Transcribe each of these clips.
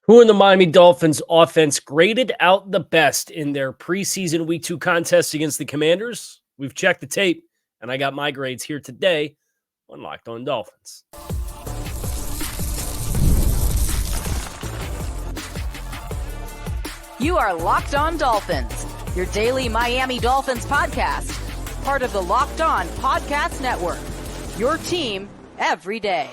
Who in the Miami Dolphins offense graded out the best in their preseason week 2 contest against the Commanders? We've checked the tape, and I got my grades here today on Locked On Dolphins. You are Locked On Dolphins, your daily Miami Dolphins podcast, part of the Locked On Podcast Network, your team every day.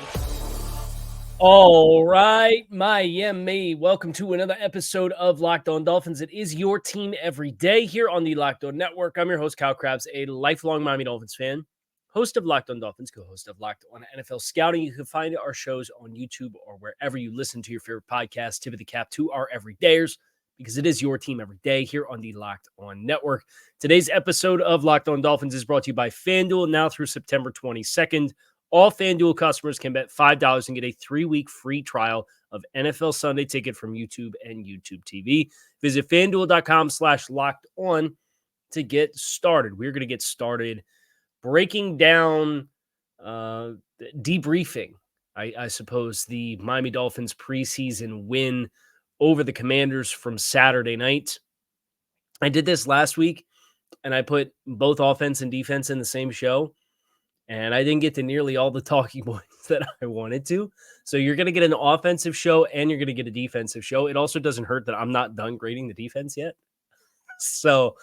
All right, Miami. Welcome to another episode of Locked On Dolphins. It is your team every day here on the Locked On Network. I'm your host, Kyle Krabs, a lifelong Miami Dolphins fan, host of Locked On Dolphins, co-host of Locked On NFL Scouting. You can find our shows on YouTube or wherever you listen to your favorite podcast. Tip of the cap to our everydayers, because it is your team every day here on the Locked On Network. Today's episode of Locked On Dolphins is brought to you by FanDuel. Now through September 22nd, all FanDuel customers can bet $5 and get a 3-week free trial of NFL Sunday Ticket from YouTube and YouTube TV. Visit FanDuel.com/LockedOn to get started. We're going to get started breaking down, debriefing, I suppose, the Miami Dolphins preseason win over the Commanders from Saturday night. I did this last week, and I put both offense and defense in the same show, and I didn't get to nearly all the talking points that I wanted to. So you're going to get an offensive show, and you're going to get a defensive show. It also doesn't hurt that I'm not done grading the defense yet. So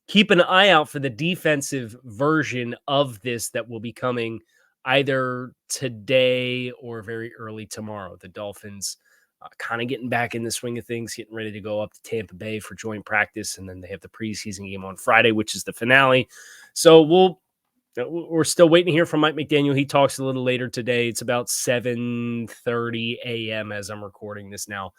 keep an eye out for the defensive version of this that will be coming either today or very early tomorrow. The Dolphins kind of getting back in the swing of things, getting ready to go up to Tampa Bay for joint practice, and then they have the preseason game on Friday, which is the finale. So we're still waiting to hear from Mike McDaniel. He talks a little later today. It's about 7:30 a.m. as I'm recording this now.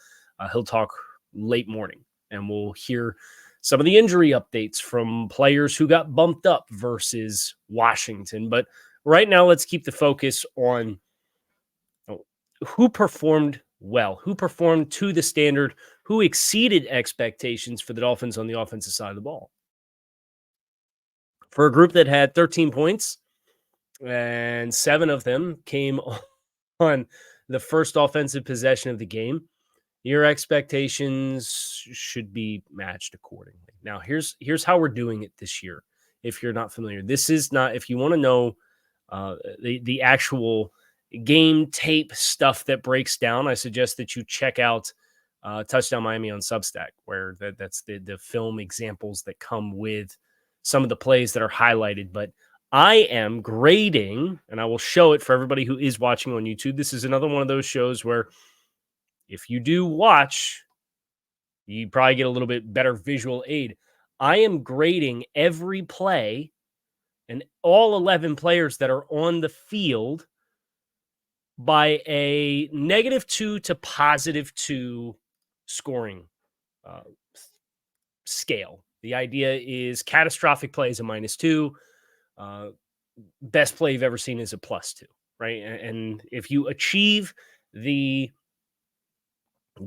He'll talk late morning, and we'll hear some of the injury updates from players who got bumped up versus Washington. But right now, let's keep the focus on who performed well, who performed to the standard, who exceeded expectations for the Dolphins on the offensive side of the ball. For a group that had 13 points, and 7 of them came on the first offensive possession of the game, your expectations should be matched accordingly. Now, here's how we're doing it this year. If you're not familiar, this is not, if you want to know the actual game tape stuff that breaks down, I suggest that you check out Touchdown Miami on Substack, where that's the film examples that come with some of the plays that are highlighted. But I am grading, and I will show it for everybody who is watching on YouTube. This is another one of those shows where if you do watch, you probably get a little bit better visual aid. I am grading every play and all 11 players that are on the field by a -2 to +2 scoring scale. The idea is catastrophic play is a -2. Best play you've ever seen is a +2, right? And if you achieve the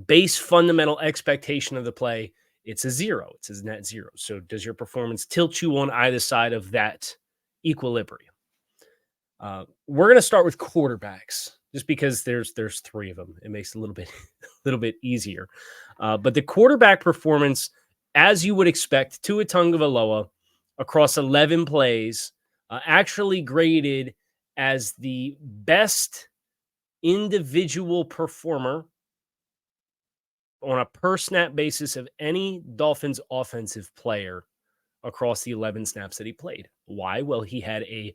base fundamental expectation of the play, it's a 0. It's a net 0. So does your performance tilt you on either side of that equilibrium? We're going to start with quarterbacks, just because there's 3 of them. It makes it a little bit easier. But the quarterback performance, as you would expect, Tua Tagovailoa across 11 plays, actually graded as the best individual performer on a per snap basis of any Dolphins offensive player across the 11 snaps that he played. Why? Well, he had a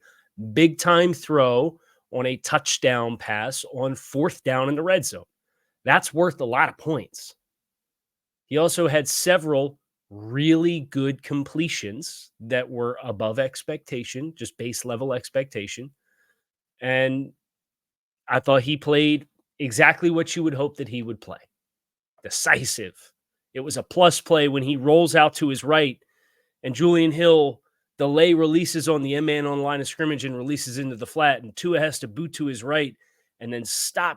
big time throw on a touchdown pass on 4th down in the red zone. That's worth a lot of points. He also had several really good completions that were above expectation, just base level expectation. And I thought he played exactly what you would hope that he would play. Decisive. It was a plus play when he rolls out to his right and Julian Hill delay releases on the M-man on the line of scrimmage and releases into the flat, and Tua has to boot to his right and then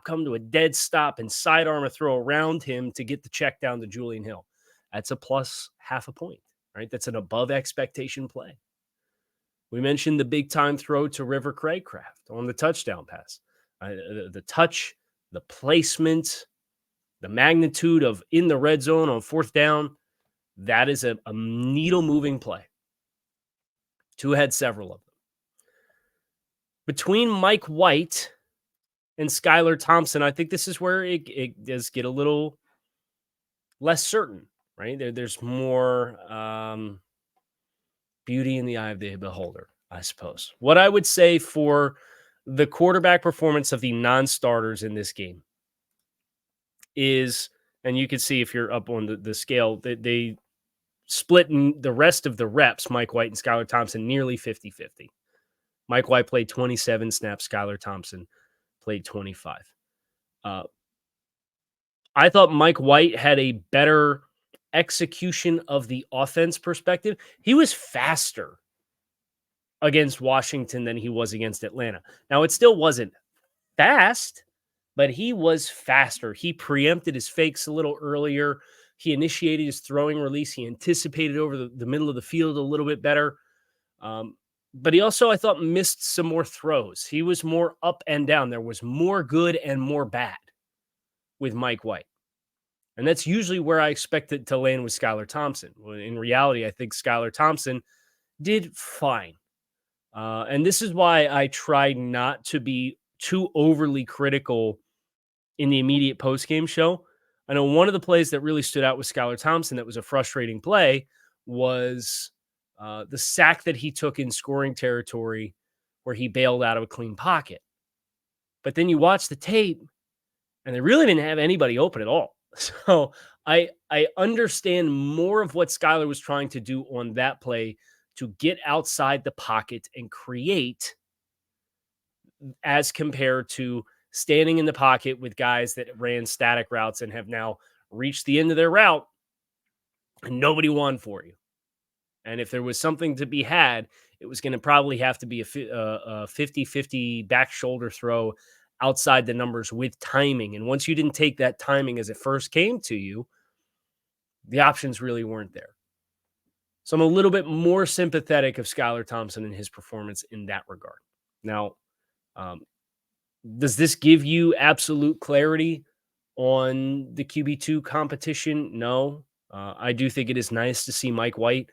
come to a dead stop and sidearm a throw around him to get the check down to Julian Hill. That's a plus half a point, right? That's an above expectation play. We mentioned the big time throw to River Craycraft on the touchdown pass. The touch, the placement, the magnitude of in the red zone on fourth down, that is a needle-moving play. Two had several of them. Between Mike White and Skylar Thompson, I think this is where it does get a little less certain, right? There's more beauty in the eye of the beholder, I suppose. What I would say for the quarterback performance of the non-starters in this game is, and you can see if you're up on the scale, that they split in the rest of the reps, Mike White and Skylar Thompson, nearly 50-50. Mike White played 27 snaps. Skylar Thompson played 25. I thought Mike White had a better execution of the offense perspective. He was faster against Washington than he was against Atlanta. Now, it still wasn't fast, but he was faster. He preempted his fakes a little earlier. He initiated his throwing release. He anticipated over the middle of the field a little bit better. But he also, I thought, missed some more throws. He was more up and down. There was more good and more bad with Mike White. And that's usually where I expected to land with Skylar Thompson. In reality, I think Skylar Thompson did fine. And this is why I try not to be too overly critical in the immediate post-game show. I know one of the plays that really stood out with Skylar Thompson that was a frustrating play was the sack that he took in scoring territory where he bailed out of a clean pocket. But then you watch the tape, and they really didn't have anybody open at all. So I understand more of what Skylar was trying to do on that play to get outside the pocket and create, as compared to standing in the pocket with guys that ran static routes and have now reached the end of their route and nobody won for you. And if there was something to be had, it was going to probably have to be a 50-50 back shoulder throw outside the numbers with timing. And once you didn't take that timing as it first came to you, the options really weren't there. So I'm a little bit more sympathetic of Skylar Thompson and his performance in that regard. Now, does this give you absolute clarity on the QB2 competition? No. I do think it is nice to see Mike White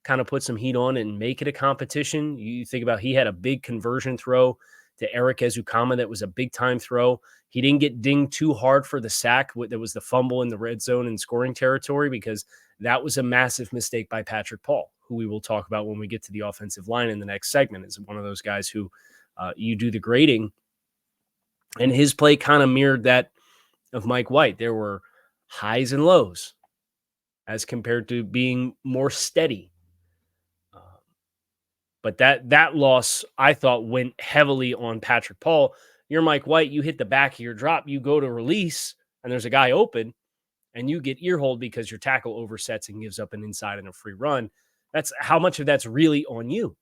kind of put some heat on and make it a competition. You think about, he had a big conversion throw to Eric Ezukama that was a big-time throw. He didn't get dinged too hard for the sack. There was the fumble in the red zone and scoring territory, because that was a massive mistake by Patrick Paul, who we will talk about when we get to the offensive line in the next segment. Is one of those guys who you do the grading, and his play kind of mirrored that of Mike White. There were highs and lows as compared to being more steady. But that loss, I thought, went heavily on Patrick Paul. You're Mike White, you hit the back of your drop, you go to release, and there's a guy open, and you get earholed because your tackle oversets and gives up an inside and a free run. That's how much of that's really on you.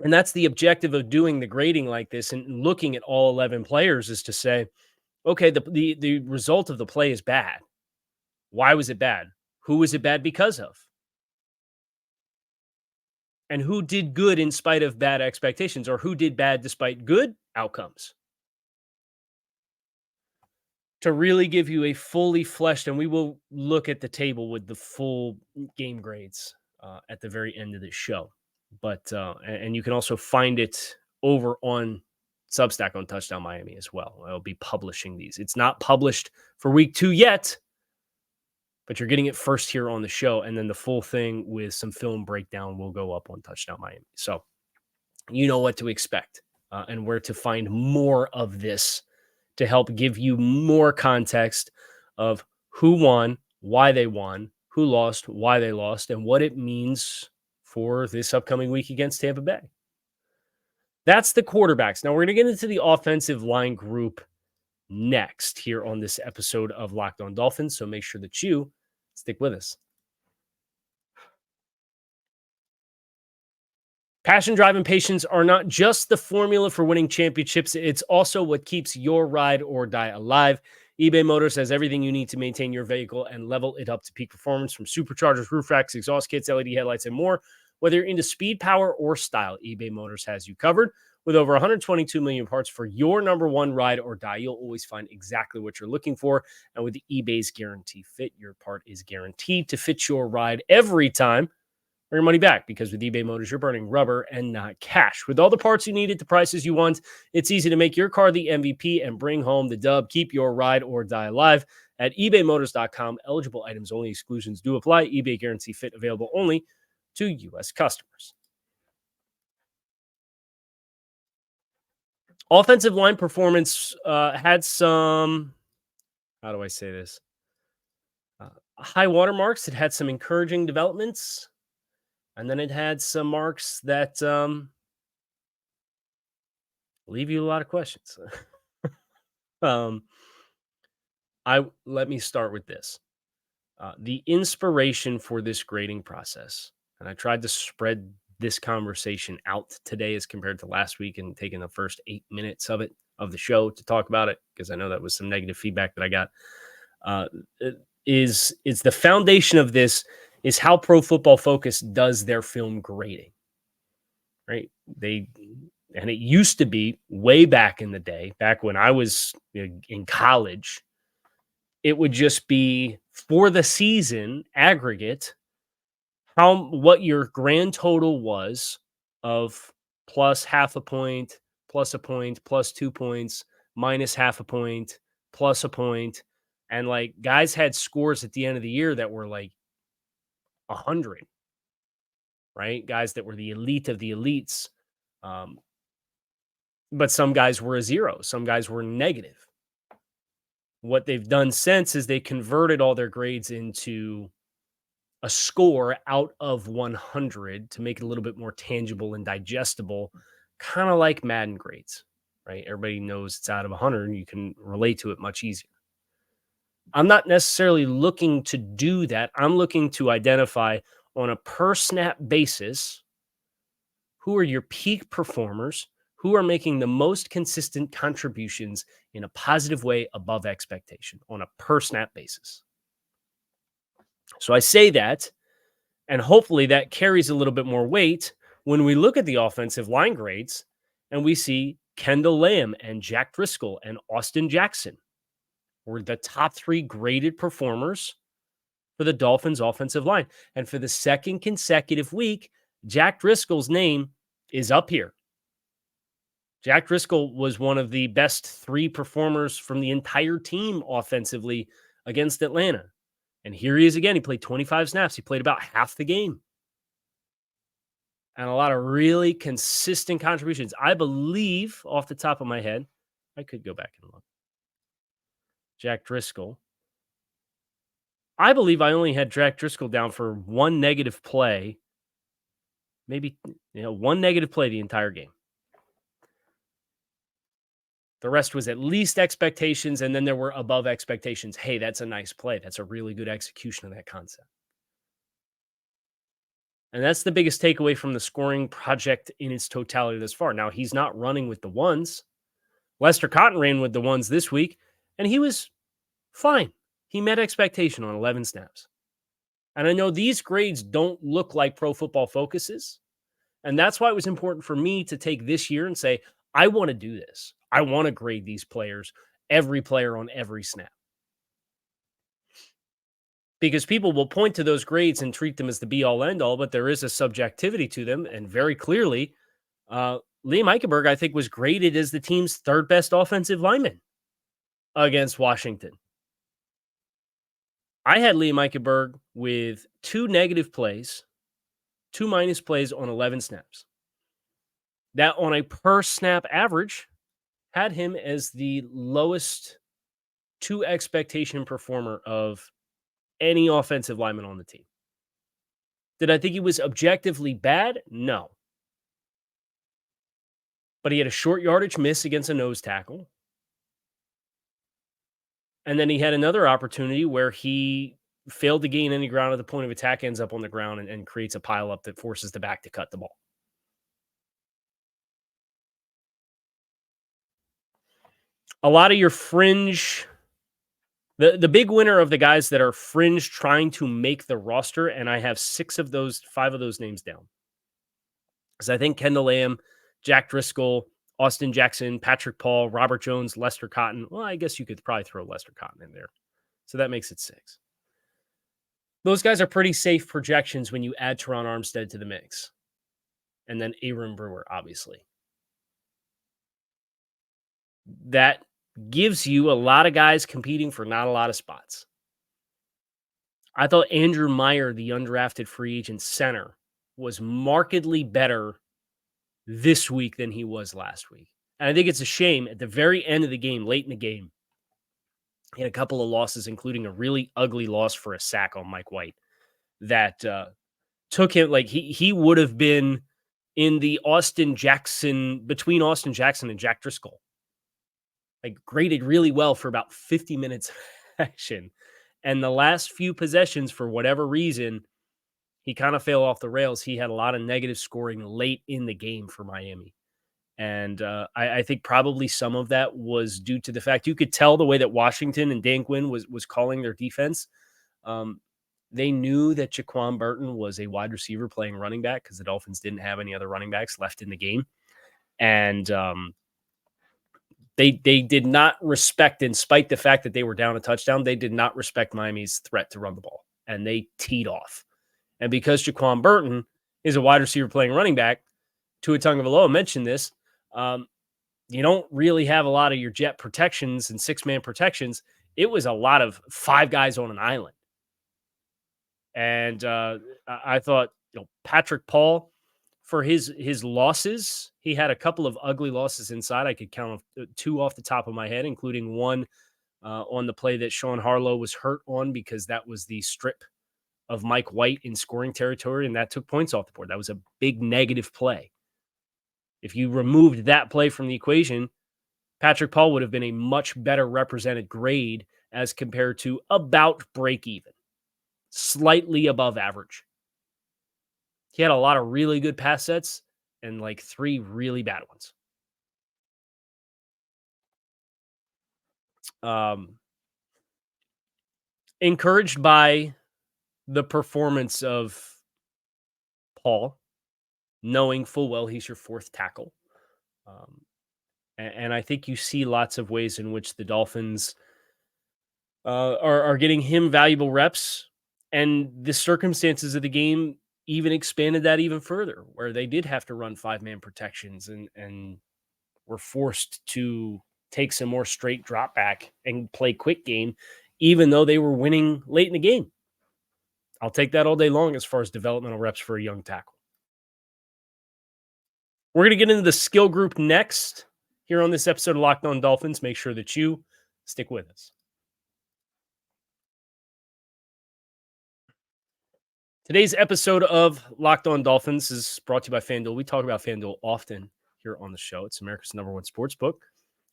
And that's the objective of doing the grading like this and looking at all 11 players, is to say, okay, the result of the play is bad. Why was it bad? Who was it bad because of? And who did good in spite of bad expectations, or who did bad despite good outcomes? To really give you a fully fleshed, and we will look at the table with the full game grades at the very end of this show. But and you can also find it over on Substack on Touchdown Miami as well. I'll be publishing these. It's not published for week 2 yet, but you're getting it first here on the show. And then the full thing with some film breakdown will go up on Touchdown Miami. So you know what to expect and where to find more of this to help give you more context of who won, why they won, who lost, why they lost, and what it means for this upcoming week against Tampa Bay. That's the quarterbacks. Now we're going to get into the offensive line group next here on this episode of Locked On Dolphins. So make sure that you stick with us. Passion, drive, and patience are not just the formula for winning championships. It's also what keeps your ride or die alive. eBay Motors has everything you need to maintain your vehicle and level it up to peak performance, from superchargers, roof racks, exhaust kits, LED headlights, and more. Whether you're into speed, power, or style, eBay Motors has you covered. With over 122 million parts for your number one ride or die, you'll always find exactly what you're looking for. And with eBay's Guarantee Fit, your part is guaranteed to fit your ride every time, or your money back, because with eBay Motors, you're burning rubber and not cash. With all the parts you need at the prices you want, it's easy to make your car the MVP and bring home the dub. Keep your ride or die alive at ebaymotors.com. Eligible items only. Exclusions do apply. eBay Guarantee Fit available only to U.S. customers. Offensive line performance had some, how do I say this? High water marks. It had some encouraging developments. And then it had some marks that leave you a lot of questions. Let me start with this. The inspiration for this grading process, and I tried to spread this conversation out today as compared to last week and taking the first 8 minutes of the show to talk about it, because I know that was some negative feedback that I got. Is the foundation of this is how Pro Football Focus does their film grading, right? And it used to be way back in the day, back when I was in college, it would just be for the season aggregate, what your grand total was of plus half a point, plus a point, plus 2 points, minus half a point, plus a point. And like guys had scores at the end of the year that were like 100, right? Guys that were the elite of the elites. But some guys were a 0. Some guys were negative. What they've done since is they converted all their grades into a score out of 100 to make it a little bit more tangible and digestible, kind of like Madden grades, right? Everybody knows it's out of 100 and you can relate to it much easier. I'm not necessarily looking to do that. I'm looking to identify on a per snap basis who are your peak performers, who are making the most consistent contributions in a positive way above expectation on a per snap basis. So I say that, and hopefully that carries a little bit more weight when we look at the offensive line grades and we see Kendall Lamb and Jack Driscoll and Austin Jackson were the top 3 graded performers for the Dolphins offensive line. And for the second consecutive week, Jack Driscoll's name is up here. Jack Driscoll was one of the best 3 performers from the entire team offensively against Atlanta. And here he is again. He played 25 snaps. He played about half the game. And a lot of really consistent contributions. I believe, off the top of my head, I could go back and look. Jack Driscoll. I believe I only had Jack Driscoll down for 1 negative play. Maybe, 1 negative play the entire game. The rest was at least expectations, and then there were above expectations. Hey, that's a nice play. That's a really good execution of that concept. And that's the biggest takeaway from the scoring project in its totality thus far. Now, he's not running with the ones. Lester Cotton ran with the ones this week, and he was fine. He met expectation on 11 snaps. And I know these grades don't look like Pro Football Focuses, and that's why it was important for me to take this year and say, I want to do this. I want to grade these players, every player on every snap. Because people will point to those grades and treat them as the be-all, end-all, but there is a subjectivity to them, and very clearly, Liam Eichenberg, I think, was graded as the team's 3rd best offensive lineman against Washington. I had Liam Eichenberg with 2 negative plays, 2 minus plays on 11 snaps. That on a per snap average had him as the lowest to expectation performer of any offensive lineman on the team. Did I think he was objectively bad? No. But he had a short yardage miss against a nose tackle. And then he had another opportunity where he failed to gain any ground at the point of attack, ends up on the ground and creates a pileup that forces the back to cut the ball. A lot of your fringe, the big winner of the guys that are fringe trying to make the roster, and I have 5 of those names down. Because I think Kendall Lamb, Jack Driscoll, Austin Jackson, Patrick Paul, Robert Jones, Lester Cotton. Well, I guess you could probably throw Lester Cotton in there. So that makes it 6. Those guys are pretty safe projections when you add Teron Armstead to the mix. And then Aaron Brewer, obviously. That gives you a lot of guys competing for not a lot of spots. I thought Andrew Meyer, the undrafted free agent center, was markedly better this week than he was last week. And I think it's a shame at the very end of the game, late in the game, he had a couple of losses, including a really ugly loss for a sack on Mike White that took him, like he would have been in the between Austin Jackson and Jack Driscoll. Like graded really well for about 50 minutes of action. And the last few possessions, for whatever reason, he kind of fell off the rails. He had a lot of negative scoring late in the game for Miami. And I think probably some of that was due to the fact you could tell the way that Washington and Dan Quinn was calling their defense. They knew that Jaquan Burton was a wide receiver playing running back because the Dolphins didn't have any other running backs left in the game. And they did not respect, in spite the fact that they were down a touchdown, they did not respect Miami's threat to run the ball. And they teed off. And because Jaquan Burton is a wide receiver playing running back, Tua Tagovailoa mentioned this, you don't really have a lot of your jet protections and 6-man protections. It was a lot of 5 guys on an island. And I thought, Patrick Paul, for his losses, he had a couple of ugly losses inside. I could count 2 off the top of my head, including one on the play that Sean Harlow was hurt on because that was the strip of Mike White in scoring territory, and that took points off the board. That was a big negative play. If you removed that play from the equation, Patrick Paul would have been a much better represented grade as compared to about break even, slightly above average. He had a lot of really good pass sets and like 3 really bad ones. Encouraged by the performance of Paul, knowing full well he's your 4th tackle. And I think you see lots of ways in which the Dolphins are getting him valuable reps. And the circumstances of the game even expanded that even further, where they did have to run 5-man protections and were forced to take some more straight drop back and play quick game, even though they were winning late in the game. I'll take that all day long as far as developmental reps for a young tackle. We're going to get into the skill group next here on this episode of Locked On Dolphins. Make sure that you stick with us. Today's episode of Locked On Dolphins is brought to you by FanDuel. We talk about FanDuel often here on the show. It's America's #1 sportsbook.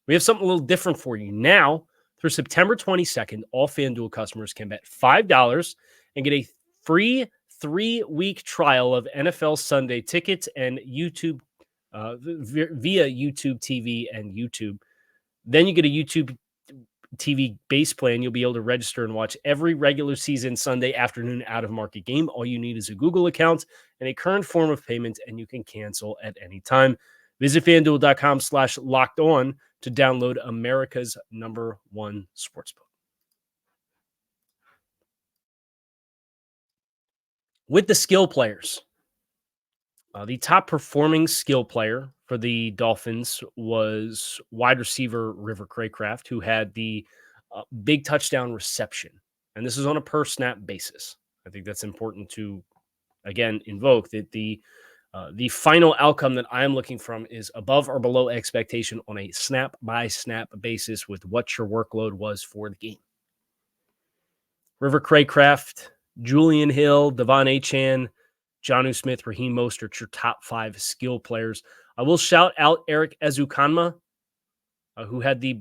We have something a little different for you. Now, through September 22nd, all FanDuel customers can bet $5 and get a free 3-week trial of NFL Sunday tickets and YouTube via YouTube TV and YouTube. Then you get a YouTube TV base plan. You'll be able to register and watch every regular season Sunday afternoon out-of-market game. All you need is a Google account and a current form of payment, and you can cancel at any time. Visit FanDuel.com/lockedon to download America's #1 sportsbook. With the skill players, the top performing skill player for the Dolphins was wide receiver River Craycraft, who had the big touchdown reception. And this is on a per snap basis. I think that's important to, again, invoke that the final outcome that I'm looking from is above or below expectation on a snap by snap basis with what your workload was for the game. River Craycraft, Julian Hill, Devon Achane, Jonnu Smith, Raheem Mostert, your top 5 skill players. I will shout out Eric Ezukanma, who had the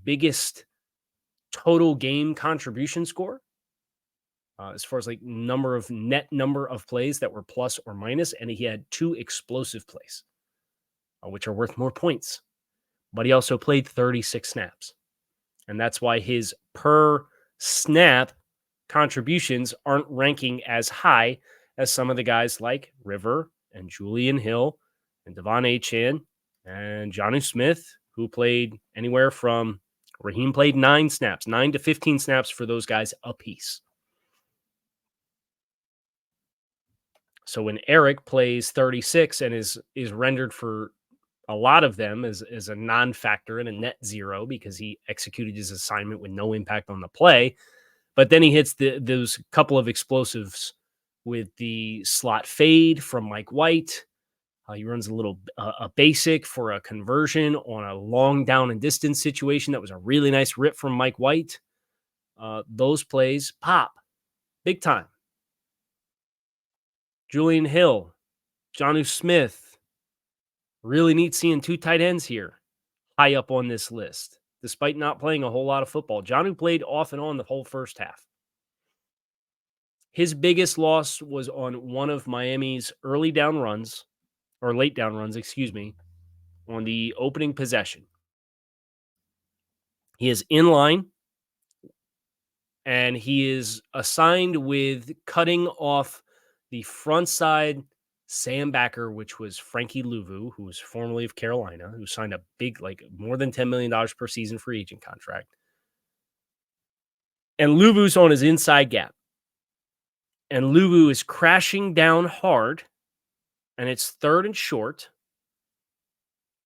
biggest total game contribution score as far as like net number of plays that were plus or minus, and he had 2 explosive plays, which are worth more points. But he also played 36 snaps, and that's why his per snap contributions aren't ranking as high as some of the guys like River and Julian Hill and Devon Achane And Jonnu Smith, who played anywhere from, Raheem played 9 to 15 snaps for those guys apiece. So when Eric plays 36 and is rendered for a lot of them as a non-factor and a net zero because he executed his assignment with no impact on the play, but then he hits those couple of explosives with the slot fade from Mike White. He runs a basic for a conversion on a long down and distance situation. That was a really nice rip from Mike White. Those plays pop big time. Julian Hill, Jonnu Smith. Really neat seeing 2 tight ends here high up on this list, despite not playing a whole lot of football. Jonnu played off and on the whole first half. His biggest loss was on one of Miami's late down runs, on the opening possession. He is in line, and he is assigned with cutting off the front side Sam backer, which was Frankie Louvu, who was formerly of Carolina, who signed a big, more than $10 million per season free agent contract. And Louvu's on his inside gap. And Louvu is crashing down hard, and it's 3rd and short.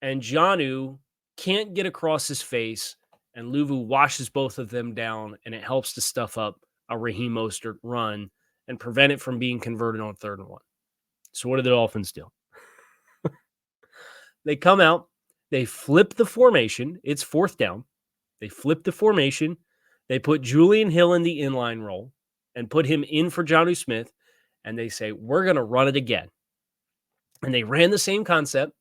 And Jonnu can't get across his face, and Louvu washes both of them down, and it helps to stuff up a Raheem Mostert run and prevent it from being converted on 3rd and 1. So what do the Dolphins do? They come out, they flip the formation. It's 4th down. They flip the formation. They put Julian Hill in the inline role and put him in for Jonnu Smith, and they say, we're going to run it again. And they ran the same concept.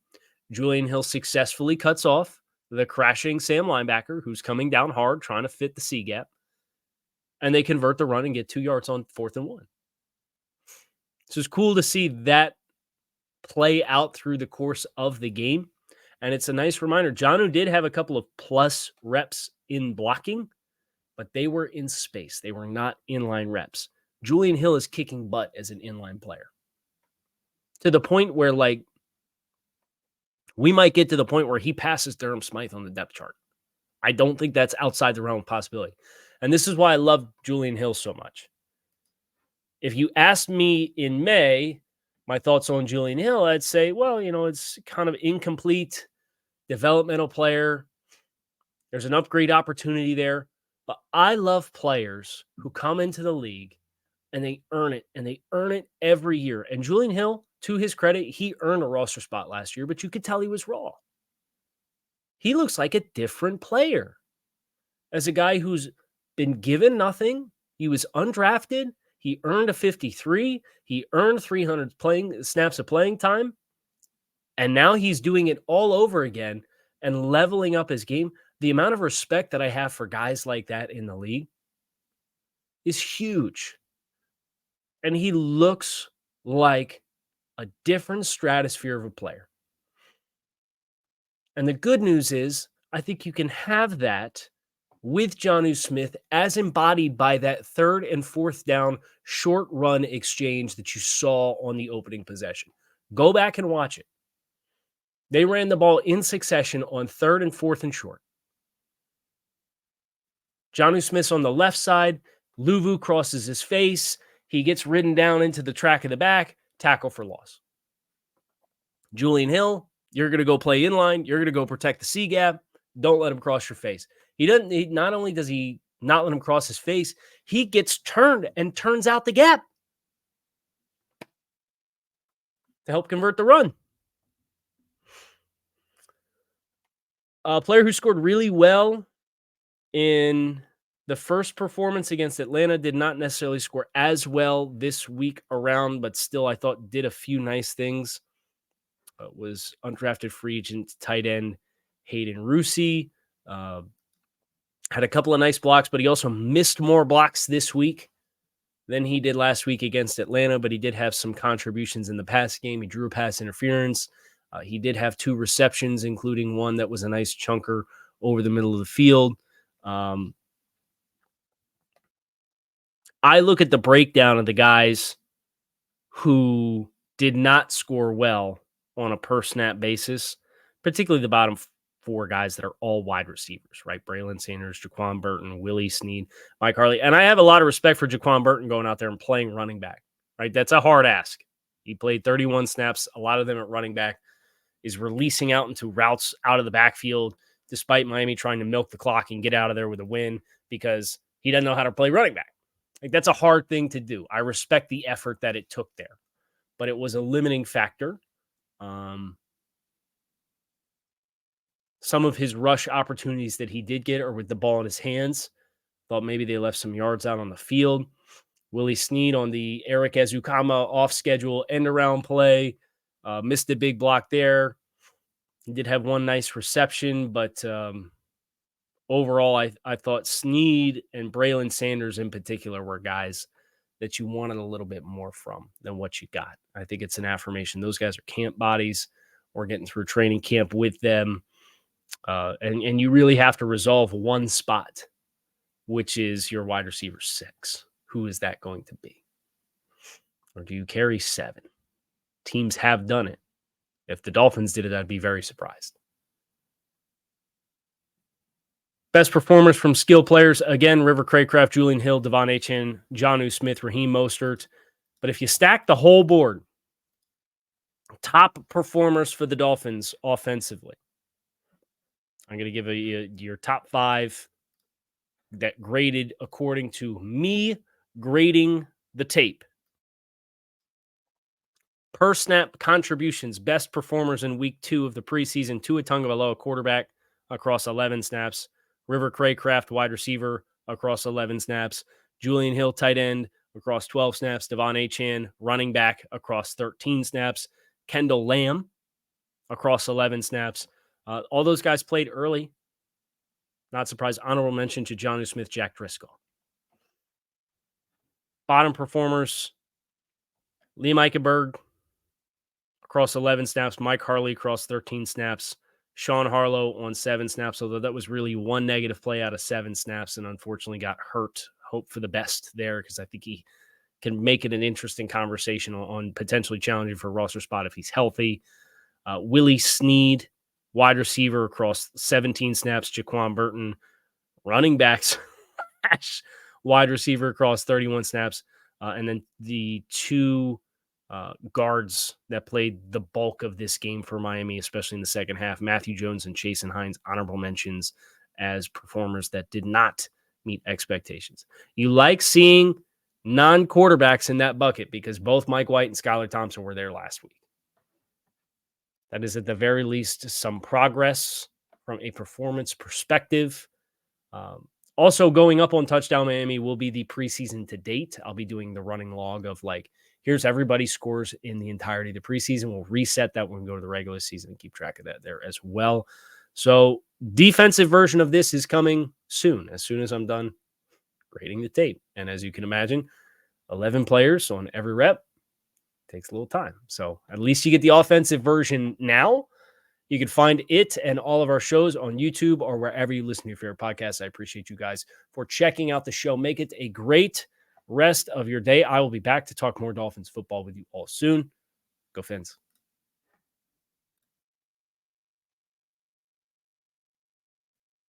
Julian Hill successfully cuts off the crashing Sam linebacker who's coming down hard, trying to fit the C gap. And they convert the run and get 2 yards on 4th and 1. So it's cool to see that play out through the course of the game. And it's a nice reminder. Jonnu did have a couple of plus reps in blocking, but they were in space. They were not inline reps. Julian Hill is kicking butt as an inline player. To the point where, we might get to the point where he passes Durham Smythe on the depth chart. I don't think that's outside the realm of possibility. And this is why I love Julian Hill so much. If you asked me in May my thoughts on Julian Hill, I'd say, well, it's kind of incomplete developmental player. There's an upgrade opportunity there. But I love players who come into the league and they earn it every year. And Julian Hill, to his credit, he earned a roster spot last year, but you could tell he was raw. He looks like a different player. As a guy who's been given nothing, he was undrafted, he earned a 53, he earned 300 snaps of playing time, and now he's doing it all over again and leveling up his game. The amount of respect that I have for guys like that in the league is huge. And he looks like a different stratosphere of a player. And the good news is, I think you can have that with Jonnu Smith as embodied by that 3rd and 4th down short run exchange that you saw on the opening possession. Go back and watch it. They ran the ball in succession on 3rd and 4th and short. Jonnu Smith's on the left side. Louvu crosses his face. He gets ridden down into the track of the back. Tackle for loss. Julian Hill, you're going to go play inline. You're going to go protect the C gap. Don't let him cross your face. Not only does he not let him cross his face, he gets turned and turns out the gap to help convert the run. A player who scored really well in the first performance against Atlanta did not necessarily score as well this week around, but still I thought did a few nice things. Was undrafted free agent tight end Hayden Rusi. Had a couple of nice blocks, but he also missed more blocks this week than he did last week against Atlanta, but he did have some contributions in the pass game. He drew a pass interference. He did have 2 receptions, including one that was a nice chunker over the middle of the field. I look at the breakdown of the guys who did not score well on a per snap basis. particularly the bottom four guys that are all wide receivers, right? Braylon Sanders, Jaquan Burton, Willie Snead, Mike Harley. And I have a lot of respect for Jaquan Burton going out there and playing running back, right? That's a hard ask. He played 31 snaps, a lot of them at running back, is releasing out into routes out of the backfield, despite Miami trying to milk the clock and get out of there with a win because he doesn't know how to play running back. Like, that's a hard thing to do. I respect the effort that it took there, but it was a limiting factor. Some of his rush opportunities that he did get are with the ball in his hands. Thought maybe they left some yards out on the field. Willie Snead on the Eric Ezukama off-schedule end-around play. Missed a big block there. He did have one nice reception, but overall, I thought Snead and Braylon Sanders in particular were guys that you wanted a little bit more from than what you got. I think it's an affirmation. Those guys are camp bodies. We're getting through training camp with them. And you really have to resolve one spot, which is your wide receiver 6. Who is that going to be? Or do you carry 7? Teams have done it. If the Dolphins did it, I'd be very surprised. Best performers from skill players, again, River Craycraft, Julian Hill, Devon Achane, Jonnu Smith, Raheem Mostert. But if you stack the whole board, top performers for the Dolphins offensively, I'm going to give you your top 5 that graded according to me grading the tape. Per snap contributions, best performers in week 2 of the preseason, Tua Tagovailoa, quarterback, across 11 snaps. River Craycraft, wide receiver, across 11 snaps. Julian Hill, tight end, across 12 snaps. Devon Achane, running back, across 13 snaps. Kendall Lamb, across 11 snaps. All those guys played early. Not surprised. Honorable mention to Jonnu Smith, Jack Driscoll. Bottom performers, Liam Eichenberg, across 11 snaps. Mike Harley, across 13 snaps. Sean Harlow on 7 snaps, although that was really one negative play out of 7 snaps and unfortunately got hurt. Hope for the best there because I think he can make it an interesting conversation on potentially challenging for a roster spot if he's healthy. Willie Snead, wide receiver, across 17 snaps. Jaquan Burton, running backs, wide receiver, across 31 snaps. And then the 2 guards that played the bulk of this game for Miami, especially in the second half, Matthew Jones and Chasen Hines, honorable mentions as performers that did not meet expectations. You like seeing non-quarterbacks in that bucket because both Mike White and Skylar Thompson were there last week. That is at the very least some progress from a performance perspective. Also going up on Touchdown Miami will be the preseason to date. I'll be doing the running log of here's everybody's scores in the entirety of the preseason. We'll reset that when we go to the regular season and keep track of that there as well. So defensive version of this is coming soon as I'm done grading the tape. And as you can imagine, 11 players on every rep takes a little time. So at least you get the offensive version now. You can find it and all of our shows on YouTube or wherever you listen to your favorite podcasts. I appreciate you guys for checking out the show. Make it a great rest of your day. I will be back to talk more Dolphins football with you all soon. Go Fins.